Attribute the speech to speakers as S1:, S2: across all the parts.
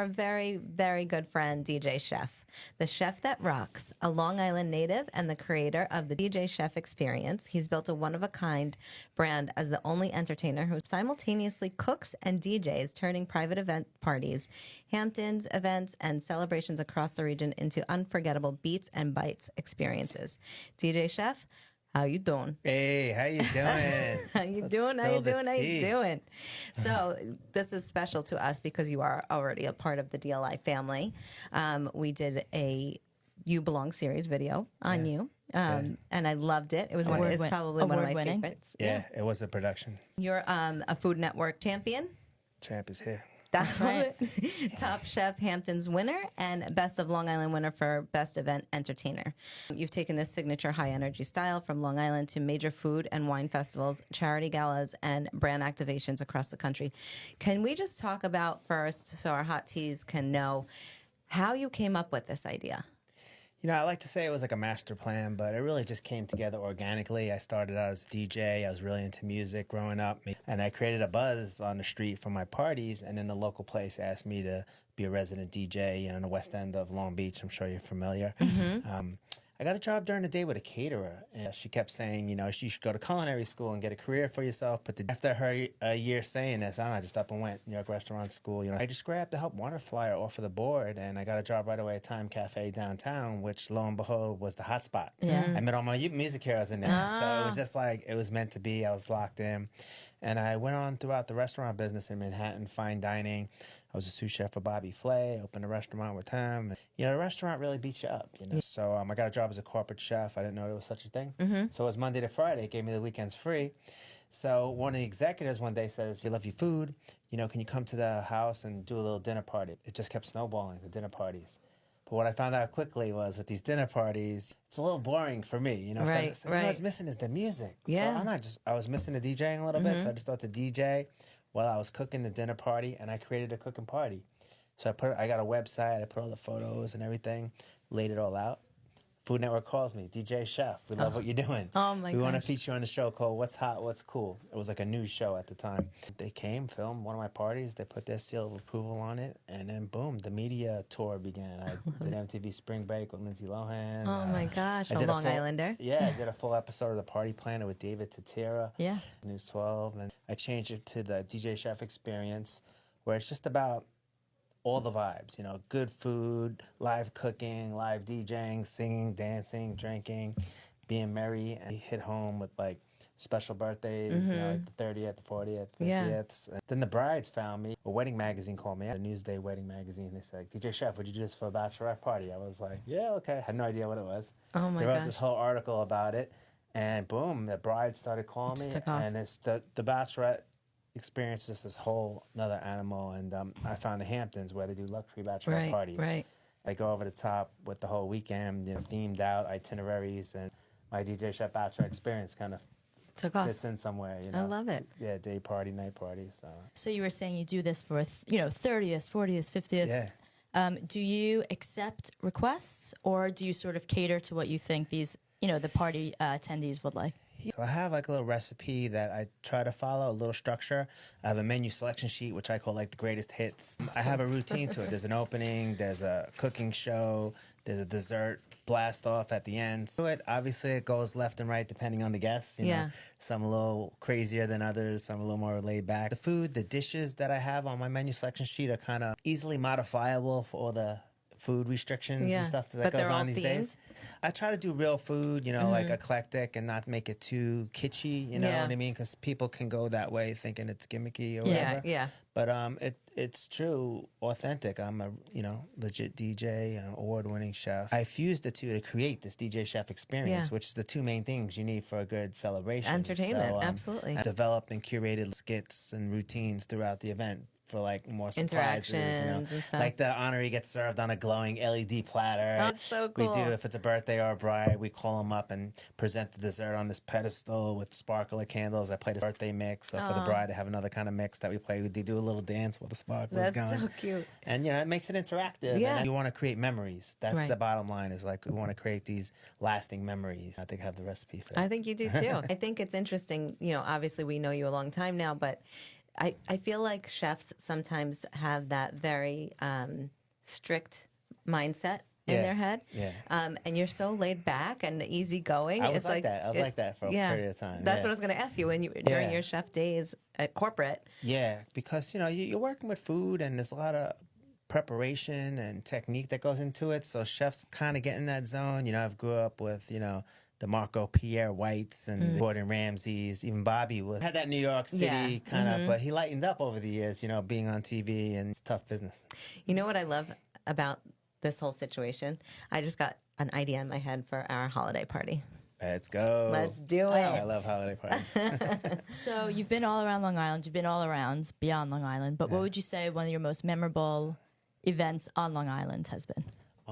S1: her very, very good friend, DJ Chef. The chef that rocks, a Long Island native and the creator of the DJ Chef experience. He's built a one-of-a-kind brand as the only entertainer who simultaneously cooks and DJs, turning private event parties, Hamptons events, and celebrations across the region into unforgettable beats and bites experiences. DJ Chef, how you doing?
S2: Hey, how you doing?
S1: How you doing? How you doing? How you doing? So this is special to us because you are already a part of the DLI family. We did a You Belong series video on you, and I loved it. It was it's probably one of my favorites.
S2: Yeah, it was a production.
S1: You're a Food Network champion.
S2: Champ is here.
S1: That's right. Top Chef Hamptons winner and Best of Long Island winner for Best Event Entertainer. You've taken this signature high-energy style from Long Island to major food and wine festivals, charity galas, and brand activations across the country. Can we just talk about first, so our hot teas can know, how you came up with this idea?
S2: You know, I like to say it was like a master plan, but it really just came together organically. I started out as a DJ. I was really into music growing up, and I created a buzz on the street for my parties, and then the local place asked me to be a resident DJ, in the west end of Long Beach. I'm sure you're familiar. I got a job during the day with a caterer, and she kept saying, you should go to culinary school and get a career for yourself. But after her a year saying this, I just up and went New York restaurant school. I just grabbed the Help Wanted flyer off of the board, and I got a job right away at Time Cafe downtown, which lo and behold was the hot spot. Yeah. I met all my music heroes in there, so it was just like it was meant to be. I was locked in, and I went on throughout the restaurant business in Manhattan, fine dining. I was a sous chef for Bobby Flay, opened a restaurant with him. The restaurant really beats you up, So I got a job as a corporate chef. I didn't know there was such a thing. So it was Monday to Friday. It gave me the weekends free. So one of the executives one day says, "We love your food. Can you come to the house and do a little dinner party?" It just kept snowballing, the dinner parties. But what I found out quickly was with these dinner parties, it's a little boring for me,
S1: Right,
S2: so what I was missing is the music.
S1: Yeah.
S2: So I was missing the DJing a little bit, so I just thought the DJ while I was cooking the dinner party, and I created a cooking party. So I got a website, I put all the photos and everything, laid it all out. Food Network calls me, DJ Chef, we love what you're doing.
S1: Oh my
S2: We want to
S1: gosh.
S2: feature you on the show called What's Hot, What's Cool. It was like a news show at the time. They came, filmed one of my parties, they put their seal of approval on it, and then boom, the media tour began. I did MTV Spring Break with Lindsay Lohan.
S1: Oh my gosh,
S2: I
S1: a
S2: did
S1: Long Islander.
S2: Yeah, I did a full episode of The Party Planner with David Tatira.
S1: Yeah.
S2: News 12, and I changed it to the DJ Chef experience, where it's just about all the vibes, good food, live cooking, live DJing, singing, dancing, drinking, being merry, and hit home with like special birthdays, like the 30th, the 40th, 50th. Yeah. Then the brides found me. A wedding magazine called me, the Newsday wedding magazine. They said, "DJ Chef, would you do this for a bachelorette party?" I was like, "Yeah, okay." I had no idea what it was.
S1: Oh my
S2: They wrote
S1: gosh.
S2: this whole article about it, and boom, the brides started calling me,
S1: took off.
S2: and it's the bachelorette experience is this whole another animal, and I found the Hamptons where they do luxury bachelorette parties.
S1: Right.
S2: I go over the top with the whole weekend, themed out itineraries, and my DJ Chef bachelor experience kind of
S1: Took off.
S2: fits in somewhere.
S1: I love it.
S2: Yeah, day party, night party.
S3: So you were saying you do this for 30th, 40th, 50th.
S2: Yeah.
S3: Do you accept requests, or do you sort of cater to what you think these the party attendees would like?
S2: So I have like a little recipe that I try to follow, a little structure. I have a menu selection sheet, which I call like the greatest hits. I have a routine to it. There's an opening, there's a cooking show, there's a dessert blast off at the end. So obviously it goes left and right depending on the guests. You know, some a little crazier than others, some a little more laid back. The food, the dishes that I have on my menu selection sheet are kind of easily modifiable for all the food restrictions and stuff that goes on these days. I try to do real food, like eclectic, and not make it too kitschy, you know what I mean? Because people can go that way thinking it's gimmicky or whatever.
S1: Yeah.
S2: But it's true, authentic. I'm a legit DJ, award-winning chef. I fused the two to create this DJ Chef experience, which is the two main things you need for a good celebration.
S1: Entertainment, absolutely.
S2: I developed and curated skits and routines throughout the event for like more surprises,
S1: interactions and stuff.
S2: Like the honoree gets served on a glowing LED platter.
S1: Oh, that's so cool.
S2: We do, if it's a birthday or a bride, we call them up and present the dessert on this pedestal with sparkler candles. I play the birthday mix. So for the bride, I have another kind of mix that we play. They do a little dance while the sparkler's going.
S1: That's so cute.
S2: And it makes it interactive.
S1: Yeah.
S2: And you want to create memories. That's the bottom line, is like we want to create these lasting memories. I think I have the recipe for that.
S1: I think you do too. I think it's interesting, obviously we know you a long time now, but I feel like chefs sometimes have that very strict mindset in their head.
S2: Yeah.
S1: And you're so laid back and easygoing.
S2: I was
S1: It's
S2: like that. I was like that for a period of time.
S1: That's what I was going to ask you when you during your chef days at corporate.
S2: Yeah, because you're working with food, and there's a lot of preparation and technique that goes into it. So chefs kind of get in that zone. I've grew up with the Marco Pierre Whites and Gordon Ramsays. Even Bobby had that New York City kind of, but he lightened up over the years. Being on TV, and it's tough business.
S1: You know what I love about this whole situation? I just got an idea in my head for our holiday party.
S2: Let's go.
S1: Let's do it.
S2: I love holiday parties.
S3: So you've been all around Long Island. You've been all around beyond Long Island. But what would you say one of your most memorable events on Long Island has been?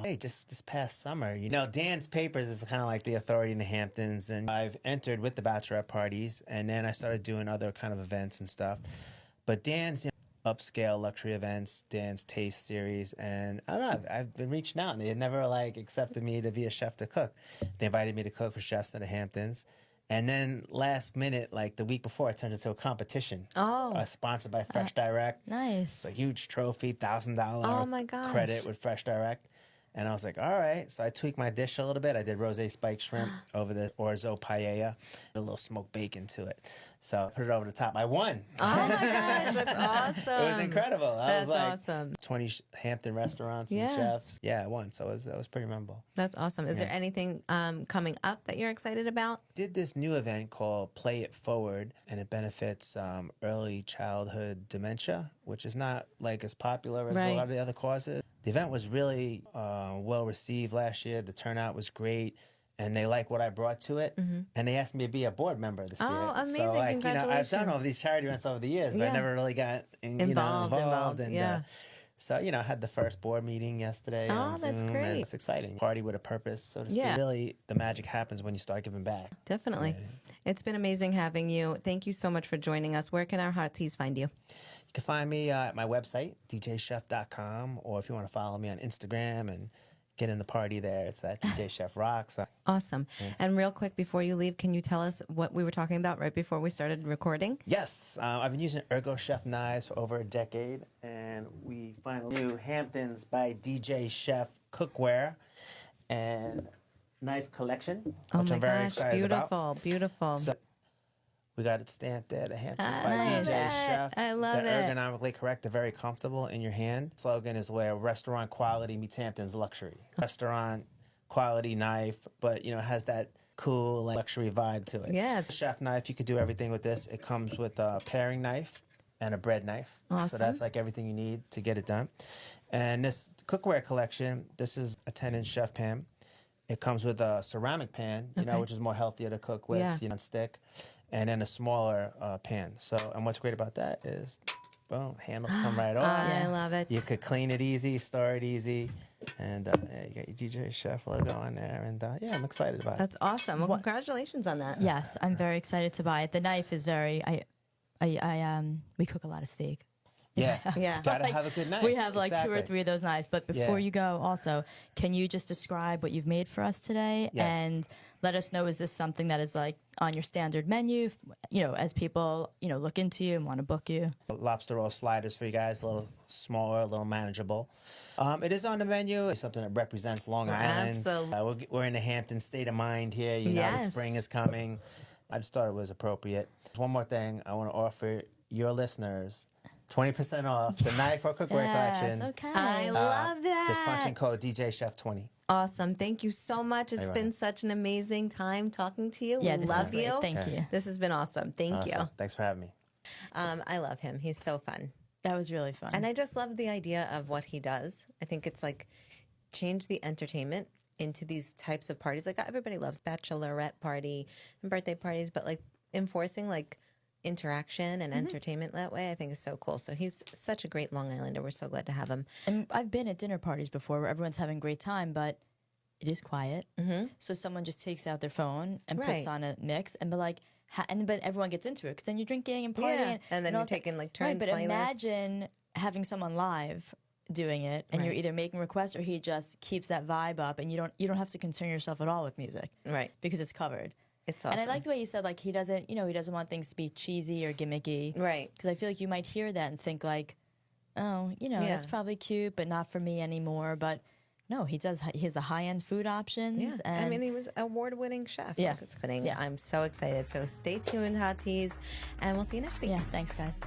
S2: Hey, just this past summer, Dan's Papers is kind of like the authority in the Hamptons, and I've entered with the Bachelorette parties, and then I started doing other kind of events and stuff. But Dan's upscale luxury events, Dan's Taste Series, and I don't know, I've been reaching out, and they had never accepted me to be a chef to cook. They invited me to cook for chefs in the Hamptons. And then last minute, the week before, it turned into a competition. Sponsored by Fresh Direct.
S3: Nice.
S2: It's a huge trophy, $1,000
S1: Oh my gosh.
S2: credit with Fresh Direct. And I was like, all right. So I tweaked my dish a little bit. I did rosé spiked shrimp over the orzo paella, a little smoked bacon to it. So I put it over the top. I won.
S1: Oh my gosh, that's awesome.
S2: It was incredible. I was
S1: awesome.
S2: 20 Hampton restaurants and chefs. Yeah, I won. So it was pretty memorable.
S1: That's awesome. Is there anything coming up that you're excited about?
S2: Did this new event called Play It Forward, and it benefits early childhood dementia, which is not as popular as a lot of the other causes. The event was really well received last year. The turnout was great, and they like what I brought to it. And they asked me to be a board member this year.
S1: Oh, amazing!
S2: So,
S1: Congratulations.
S2: I've done all these charity events over the years, but I never really got involved. And, so, I had the first board meeting yesterday on Zoom,
S1: that's great.
S2: and it's exciting. Party with a purpose, so to speak. Really, the magic happens when you start giving back.
S1: Definitely. It's been amazing having you. Thank you so much for joining us. Where can our hot teas find you?
S2: You can find me at my website, djchef.com, or if you want to follow me on Instagram and get in the party there, it's at DJ Chef Rocks.
S1: Awesome. And real quick, before you leave, can you tell us what we were talking about right before we started recording?
S2: Yes. I've been using Ergo Chef knives for over a decade, and we finally new Hamptons by DJ Chef cookware and knife collection, which I'm very excited about.
S1: Beautiful.
S2: So, we got it stamped there, the Hamptons by
S1: love
S2: DJ Chef.
S1: I love
S2: They're
S1: it.
S2: ergonomically correct. They're very comfortable in your hand. Slogan is where restaurant quality meets Hamptons luxury. Restaurant quality knife, but it has that cool luxury vibe to it.
S1: Yeah.
S2: It's a chef knife. You could do everything with this. It comes with a paring knife and a bread knife.
S1: Awesome.
S2: So that's everything you need to get it done. And this cookware collection, this is a 10-inch chef pan. It comes with a ceramic pan, which is more healthier to cook with, non-stick, and then a smaller pan. So, and what's great about that is, boom, handles come right off.
S1: I love it.
S2: You could clean it easy, store it easy, and you got your DJ Chef logo on there. And I'm excited about it.
S1: That's awesome. Well, congratulations on that.
S3: Yes, I'm very excited to buy it. The knife is very. We cook a lot of steak.
S2: Yeah,
S1: Yeah.
S2: You gotta have a good knife.
S3: We have 2 or 3 of those knives. But before
S2: Yeah.
S3: you go, also, can you just describe what you've made for us today?
S2: Yes.
S3: And let us know, is this something that is on your standard menu, as people, look into you and want to book you?
S2: Lobster roll sliders for you guys, a little smaller, a little manageable. It is on the menu. It's something that represents Long Island.
S1: Absolutely.
S2: We're in the Hampton state of mind here. The
S1: Yes.
S2: spring is coming. I just thought it was appropriate. One more thing, I want to offer your listeners 20% off the knife or cookware collection.
S3: Okay.
S1: I love that.
S2: Just punch in code DJChef20.
S1: Awesome. Thank you so much. It's been such an amazing time talking to you.
S3: Yeah,
S1: We
S3: this
S1: love
S3: was great.
S1: you.
S3: Thank you.
S1: This has been awesome. Thank you.
S2: Thanks for having me.
S1: I love him. He's so fun.
S3: That was really fun.
S1: And I just love the idea of what he does. I think it's change the entertainment into these types of parties. Everybody loves bachelorette party and birthday parties, but enforcing interaction and entertainment that way, I think is so cool. So he's such a great Long Islander. We're so glad to have him.
S3: And I've been at dinner parties before where everyone's having a great time, but it is quiet. So someone just takes out their phone and puts on a mix and but everyone gets into it because then you're drinking and partying.
S1: And then you're taking turns.
S3: But imagine having someone live doing it and you're either making requests or he just keeps that vibe up and you don't have to concern yourself at all with music.
S1: Right.
S3: Because it's covered.
S1: It's awesome.
S3: And I like the way he said, like, he doesn't want things to be cheesy or gimmicky.
S1: Right.
S3: Because I feel like you might hear that and think like, oh, that's probably cute, but not for me anymore. But no, he does. He has the high-end food options.
S1: Yeah.
S3: And
S1: I mean, he was an award-winning chef.
S3: Yeah.
S1: Like it's putting.
S3: Yeah.
S1: I'm so excited. So stay tuned, Hot Teas, and we'll see you next week.
S3: Yeah, thanks, guys.